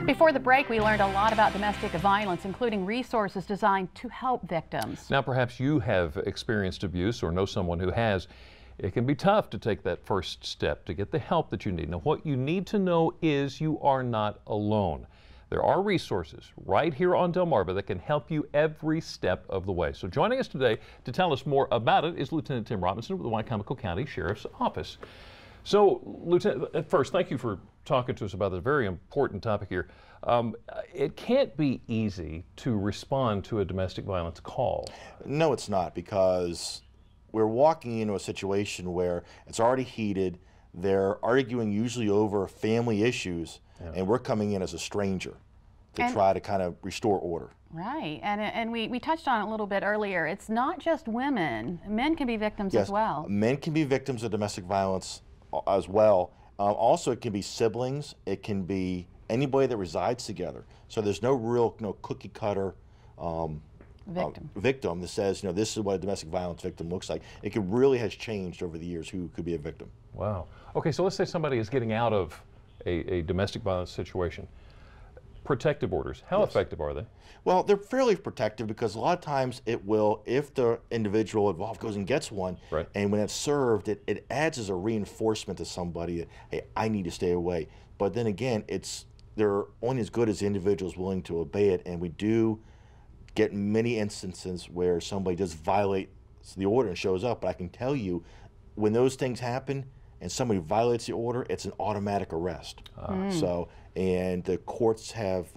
Before the break, we learned a lot about domestic violence, including resources designed to help victims. Now, perhaps you have experienced abuse or know someone who has. It can be tough to take that first step to get the help that you need. Now, what you need to know is you are not alone. There are resources right here on Delmarva that can help you every step of the way. So joining us today to tell us more about it is Lieutenant Tim Robinson with the Wicomico County Sheriff's Office. So, Lieutenant, at first, thank you for talking to us about this very important topic here. It can't be easy to respond to a domestic violence call. No, it's not, because we're walking into a situation where it's already heated. They're arguing usually over family issues, and we're coming in as a stranger to try to kind of restore order. Right, and we touched on it a little bit earlier. It's not just women. Men can be victims as well. Men can be victims of domestic violence as well. Also, it can be siblings. It can be anybody that resides together. So there's no real cookie cutter victim that says, this is what a domestic violence victim looks like. It really has changed over the years who could be a victim. Wow. Okay, so let's say somebody is getting out of a domestic violence situation. Protective orders, how effective are they? Well, they're fairly protective, because a lot of times it will, if the individual involved goes and gets one, and when it's served, it adds as a reinforcement to somebody, hey, I need to stay away. But then again, they're only as good as the individual is willing to obey it, and we do get many instances where somebody does violate the order and shows up. But I can tell you, when those things happen and somebody violates the order, it's an automatic arrest. And the courts have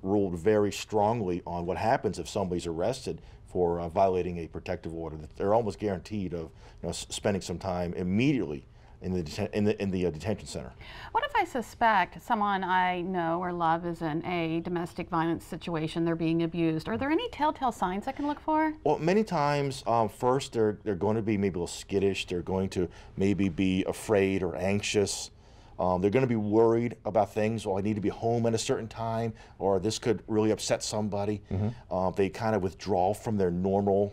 ruled very strongly on what happens if somebody's arrested for violating a protective order. They're almost guaranteed of spending some time immediately in the detention center. What if I suspect someone I know or love is in a domestic violence situation, they're being abused? Are there any telltale signs I can look for? Well, many times, first they're going to be maybe a little skittish. They're going to maybe be afraid or anxious. They're going to be worried about things. Well, I need to be home at a certain time, or this could really upset somebody. They kind of withdraw from their normal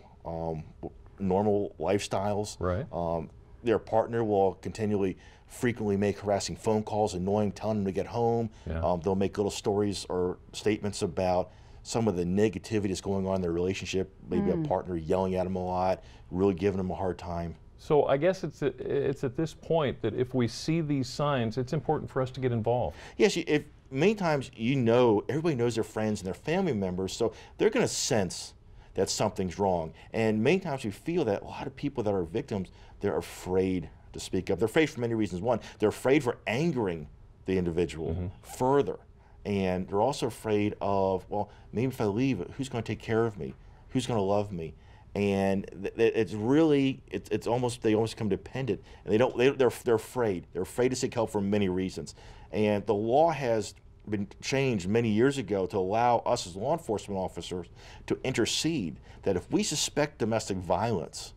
lifestyles. Their partner will continually, frequently make harassing phone calls, annoying, telling them to get home. They'll make little stories or statements about some of the negativity that's going on in their relationship. Maybe a partner yelling at them a lot, really giving them a hard time. So I guess it's at this point that if we see these signs, it's important for us to get involved. Yes, many times everybody knows their friends and their family members, so they're going to sense that something's wrong. And many times we feel that a lot of people that are victims, they're afraid to speak up. They're afraid for many reasons. One, they're afraid for angering the individual further. And they're also afraid of, well, maybe if I leave, who's going to take care of me? Who's going to love me? And it's really, they almost become dependent, and they're afraid. They're afraid to seek help for many reasons. And the law has been changed many years ago to allow us as law enforcement officers to intercede, that if we suspect domestic violence,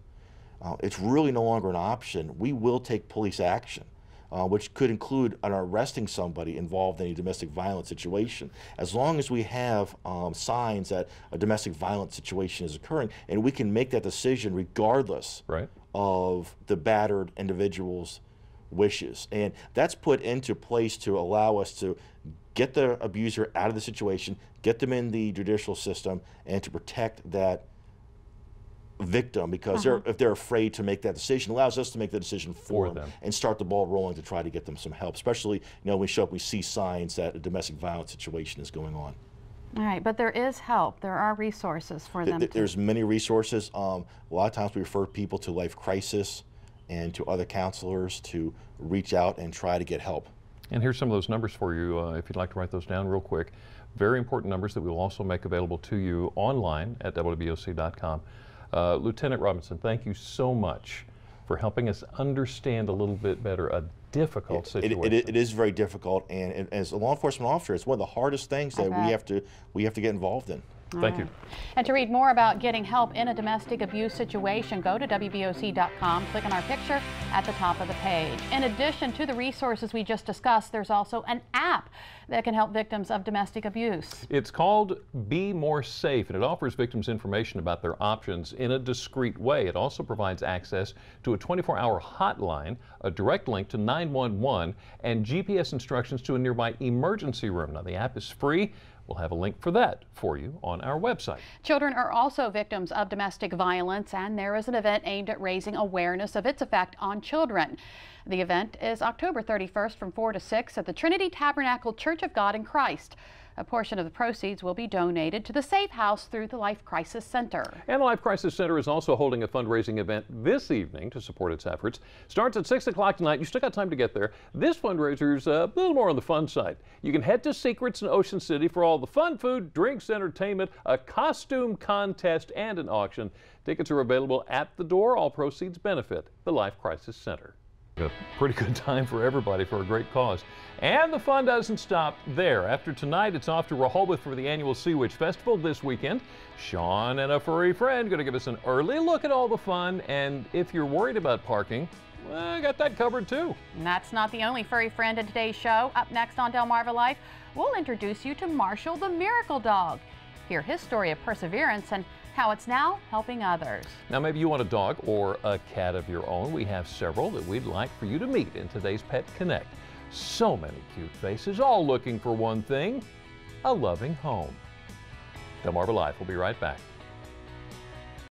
it's really no longer an option. We will take police action, which could include arresting somebody involved in a domestic violence situation, as long as we have signs that a domestic violence situation is occurring, and we can make that decision regardless of the battered individual's wishes. And that's put into place to allow us to get the abuser out of the situation, get them in the judicial system, and to protect that victim, because if they're afraid to make that decision, allows us to make the decision for them and start the ball rolling to try to get them some help, especially when we see signs that a domestic violence situation is going on. All right, but there is help. There are resources for them. There's many resources. A lot of times we refer people to Life Crisis and to other counselors to reach out and try to get help. And here's some of those numbers for you, if you'd like to write those down real quick. Very important numbers that we will also make available to you online at WBOC.com. Lieutenant Robinson, thank you so much for helping us understand a little bit better a difficult situation. It is very difficult, and as a law enforcement officer, it's one of the hardest things that we have to get involved in. Thank you. And to read more about getting help in a domestic abuse situation, go to WBOC.com, click on our picture at the top of the page. In addition to the resources we just discussed, there's also an app that can help victims of domestic abuse. It's called Be More Safe, and it offers victims information about their options in a discreet way. It also provides access to a 24-hour hotline, a direct link to 911, and GPS instructions to a nearby emergency room. Now, the app is free. We'll have a link for that for you on our website. Children are also victims of domestic violence, and there is an event aimed at raising awareness of its effect on children. The event is October 31st from 4 to 6 at the Trinity Tabernacle Church of God in Christ. A portion of the proceeds will be donated to the Safe House through the Life Crisis Center. And the Life Crisis Center is also holding a fundraising event this evening to support its efforts. Starts at 6 o'clock tonight. You still got time to get there. This fundraiser's a little more on the fun side. You can head to Secrets in Ocean City for all the fun, food, drinks, entertainment, a costume contest, and an auction. Tickets are available at the door. All proceeds benefit the Life Crisis Center. A pretty good time for everybody for a great cause. And the fun doesn't stop there. After tonight, it's off to Rehoboth for the annual Sea Witch Festival this weekend. Sean and a furry friend going to give us an early look at all the fun. And if you're worried about parking, well, I got that covered too. And that's not the only furry friend in today's show. Up next on Delmarva Life, we'll introduce you to Marshall the Miracle Dog. Hear his story of perseverance and how it's now helping others. Now, maybe you want a dog or a cat of your own. We have several that we'd like for you to meet in today's Pet Connect. So many cute faces, all looking for one thing, a loving home. Delmarva Life will be right back.